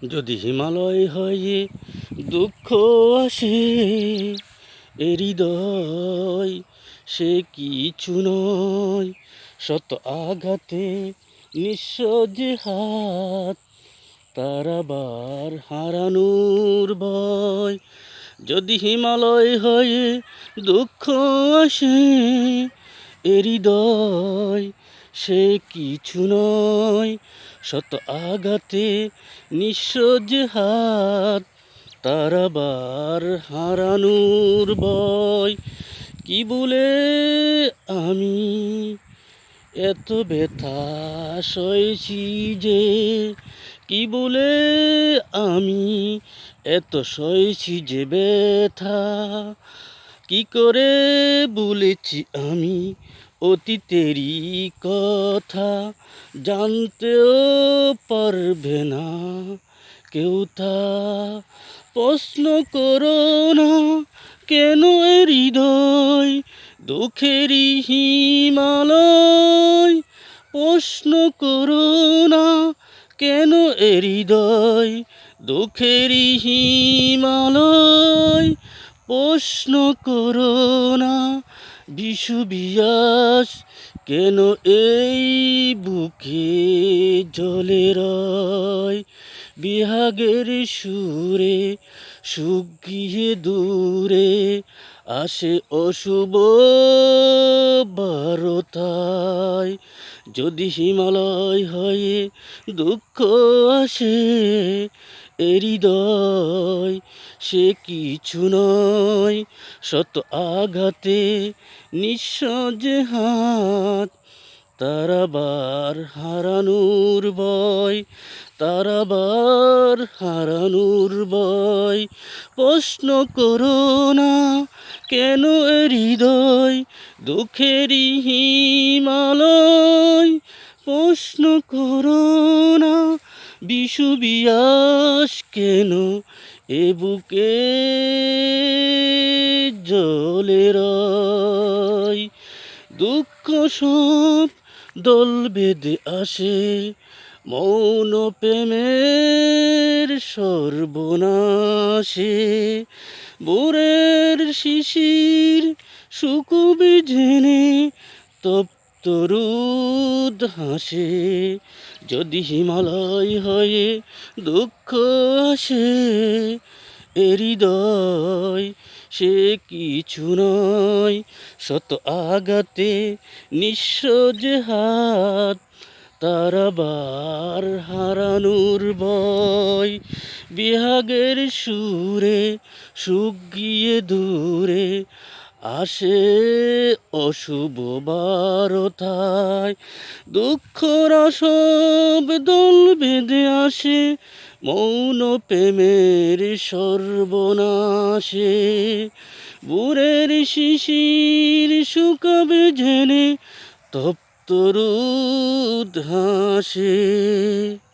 যদি হিমালয় হয়ে দুঃখ আসে, এ হৃদয় সে কিছু নয়। শত আঘাতে নিঃস্ব যে হাত, তার আবার হারানোর ভয়। যদি হিমালয় হয়ে দুঃখ আসে, এ হৃদয় সে কিছু নয়। শত আঘাতে নিঃস্ব যে হাত, তার আবার হারানোর ভয়। কি বলে আমি এত ব্যথা সয়েছি যে, কি বলে আমি এত সয়েছি যে ব্যথা। কি করে বলেছি আমি অতীতেরই কথা, জানতেও পারবে না কেউ তা। প্রশ্ন করো না কেন এ হৃদয় দুঃখেরই হিমালয়। প্রশ্ন করো না কেন এ হৃদয় দুঃখেরই হিমালয়। প্রশ্ন করো না বিষুবিয়াস কেন এই বুকে জ্বলে রয়। বিহাগের সুরে সুখ গিয়ে দূরে আসে অশুভ বারতায়। যদি হিমালয় হয়ে দুঃখ আসে, এ হৃদয় সে কিছু নয়। শত আঘাতে নিঃস্ব যে হাত, তার আবার হারানোর ভয়। তার আবার হারানোর ভয়। প্রশ্ন করো না কেন এ হৃদয় দুঃখেরই হিমালয়। প্রশ্ন করো না বিষুবিয়াস কেন এ বুকে জ্বলে রয়। দুঃখ সব দল বেঁধে আসে, মৌন প্রেমের সর্বনাশে। ভোরের শিশির শুকুবে জেনে তপ্ত রোদ হাসে। যদি হিমালয় হয়ে দুঃখ আসে, এ হৃদয় সে কিছু নয়। শত আঘাতে নিঃস্ব যে হাত, তার আবার হারানোর ভয়। বিহাগের সুরে সুখ গিয়ে দূরে আসে অশুভ বারতায়। দুঃখ রসব দল বেঁধে আসে, মৌন প্রেমের সর্বনাশে। ভোরের শিশির শুকাবে জেনে তপ্ত রোদ হাসে।